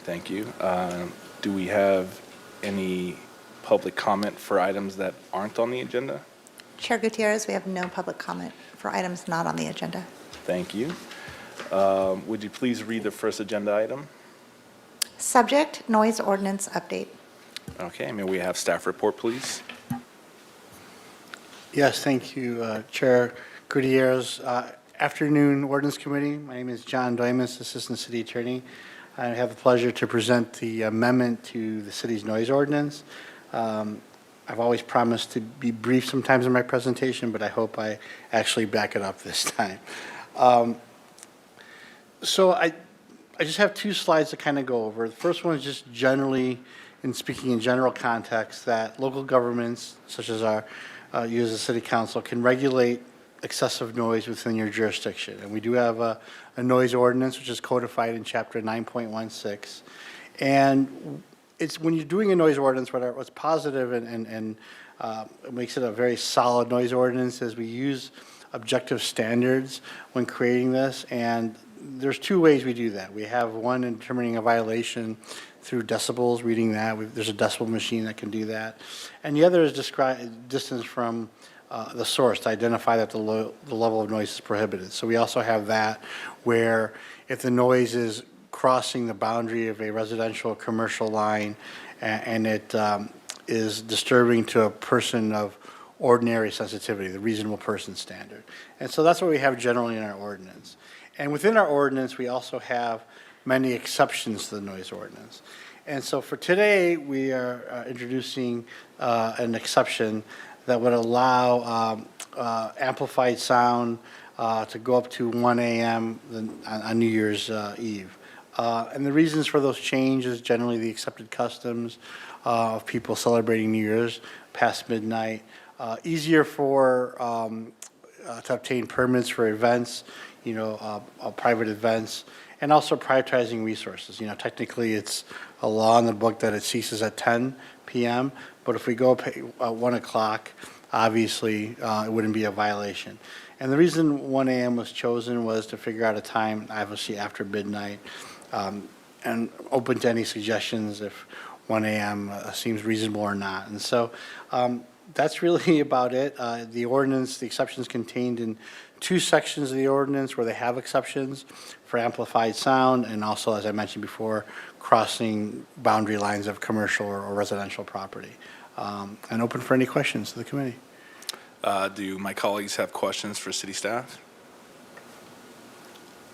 Thank you. Do we have any public comment for items that aren't on the agenda? Chair Gutierrez, we have no public comment for items not on the agenda. Thank you. Would you please read the first agenda item? Subject, noise ordinance update. Okay, may we have staff report, please? Yes, thank you, Chair Gutierrez. Afternoon, Ordinance Committee. My name is John Doimus, Assistant City Attorney. I have the pleasure to present the amendment to the city's noise ordinance. I've always promised to be brief sometimes in my presentation, but I hope I actually back it up this time. So I just have two slides to kind of go over. The first one is just generally, in speaking in general context, that local governments, such as you as a city council, can regulate excessive noise within your jurisdiction. And we do have a noise ordinance, which is codified in Chapter 9.16. And it's when you're doing a noise ordinance, what's positive and makes it a very solid noise ordinance is we use objective standards when creating this. And there's two ways we do that. We have one in determining a violation through decibels, reading that. There's a decibel machine that can do that. And the other is distance from the source to identify that the level of noise is prohibited. So we also have that where if the noise is crossing the boundary of a residential or commercial line and it is disturbing to a person of ordinary sensitivity, the reasonable person standard. And so that's what we have generally in our ordinance. And within our ordinance, we also have many exceptions to the noise ordinance. And so for today, we are introducing an exception that would allow amplified sound to go up to 1 a.m. on New Year's Eve. And the reasons for those changes, generally the accepted customs of people celebrating New Year's past midnight, easier for to obtain permits for events, private events, and also prioritizing resources. Technically it's a law in the book that it ceases at 10 p.m., but if we go at 1 o'clock, obviously it wouldn't be a violation. And the reason 1 a.m. was chosen was to figure out a time, obviously after midnight, and open to any suggestions if 1 a.m. Seems reasonable or not. And so that's really about it. The ordinance, the exceptions contained in two sections of the ordinance where they have exceptions for amplified sound and also, as I mentioned before, crossing boundary lines of commercial or residential property. And open for any questions to the committee. Do my colleagues have questions for city staff?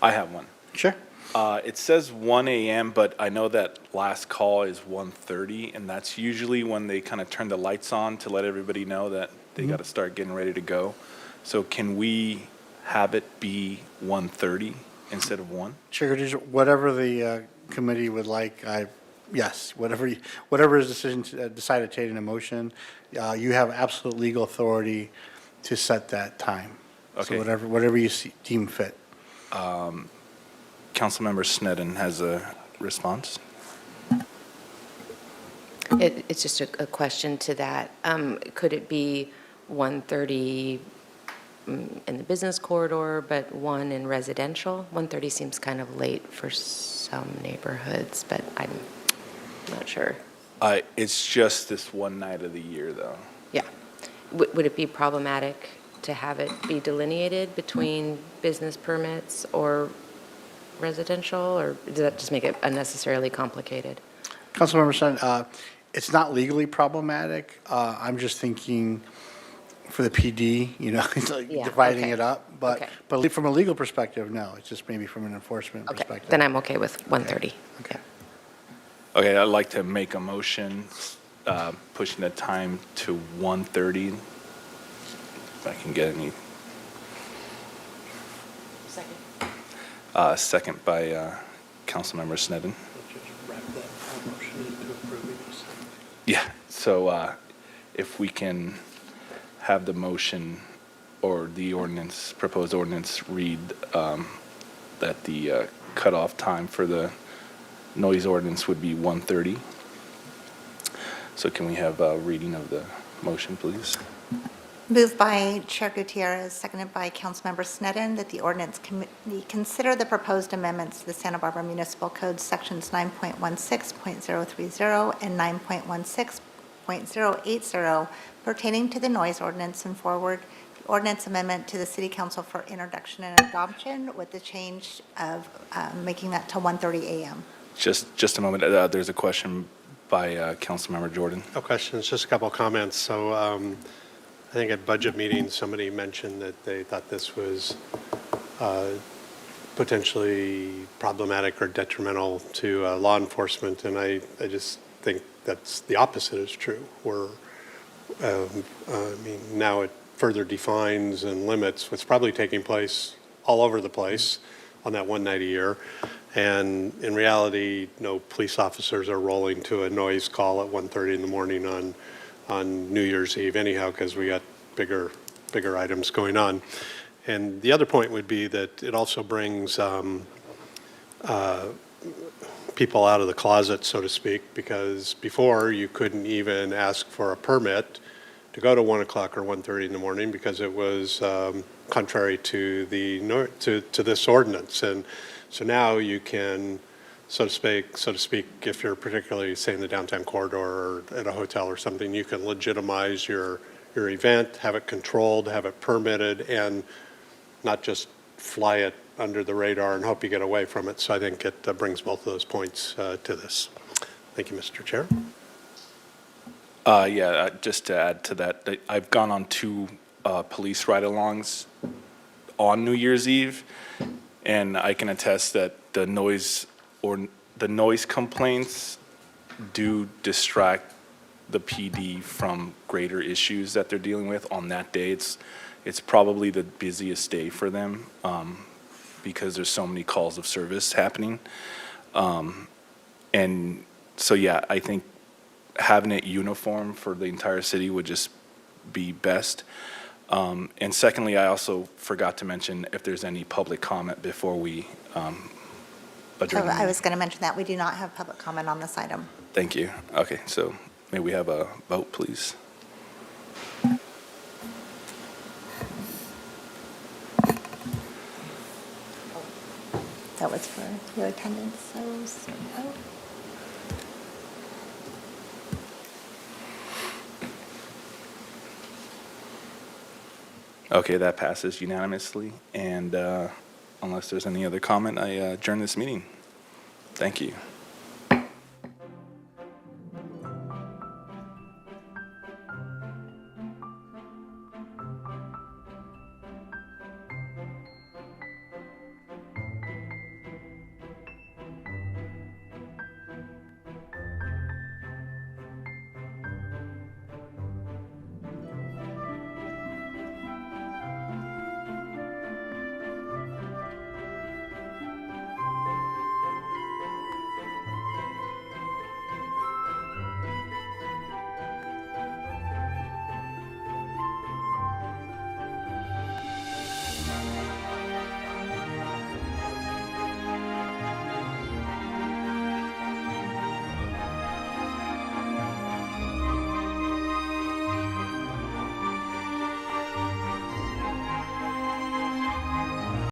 I have one. Sure. It says 1 a.m., but I know that last call is 1:30, and that's usually when they kind of turn the lights on to let everybody know that they got to start getting ready to go. So can we have it be 1:30 instead of 1? Chair, whatever the committee would like, yes, whatever is decided to take in a motion, you have absolute legal authority to set that time. Okay. So whatever you deem fit. Councilmember Sneddon has a response. It's just a question to that. Could it be 1:30 in the business corridor, but 1 in residential? 1:30 seems kind of late for some neighborhoods, but I'm not sure. It's just this one night of the year, though. Yeah. Would it be problematic to have it be delineated between business permits or residential, or does that just make it unnecessarily complicated? Councilmember Sneddon, it's not legally problematic. I'm just thinking for the PD, it's like Yeah, dividing okay. it up. But from a legal perspective, no. It's just maybe from an enforcement Okay, perspective. then I'm okay with 1:30. Okay. Okay, I'd like to make a motion pushing the time to 1:30. If I can get any. Second. Second by Councilmember Sneddon. Yeah, so if we can have the motion or the ordinance, proposed ordinance read that the cutoff time for the noise ordinance would be 1:30. So can we have a reading of the motion, please? Moved by Chair Gutierrez, seconded by Councilmember Sneddon, that the ordinance committee consider the proposed amendments to the Santa Barbara Municipal Code Sections 9.16.030 and 9.16.080 pertaining to the noise ordinance and forward the ordinance amendment to the City Council for introduction and adoption with the change of making that to 1:30 a.m. Just a moment. There's a question by Councilmember Jordan. No questions, just a couple of comments. So I think at budget meetings, somebody mentioned that they thought this was potentially problematic or detrimental to law enforcement, and I just think that's the opposite is true. I mean, now it further defines and limits what's probably taking place all over the place on that one night a year. And in reality, no police officers are rolling to a noise call at 1:30 in the morning on New Year's Eve anyhow, because we got bigger items going on. And the other point would be that it also brings people out of the closet, so to speak, because before you couldn't even ask for a permit to go to 1 o'clock or 1:30 in the morning because it was contrary to to this ordinance. And so now you can, so to speak, if you're particularly, say, in the downtown corridor or at a hotel or something, you can legitimize your event, have it controlled, have it permitted, and not just fly it under the radar and hope you get away from it. So I think it brings both of those points to this. Thank you, Mr. Chair. Just to add to that, I've gone on 2 police ride-alongs on New Year's Eve, and I can attest that the noise complaints do distract the PD from greater issues that they're dealing with on that day. It's probably the busiest day for them because there's so many calls of service happening. And so, yeah, I think having it uniform for the entire city would just be best. And secondly, I also forgot to mention if there's any public comment before we adjourn. So I was going to mention that we do not have public comment on this item. Thank you. Okay, so may we have a vote, please? That was for your attendance, so vote. Okay, that passes unanimously. And unless there's any other comment, I adjourn this meeting. Thank you.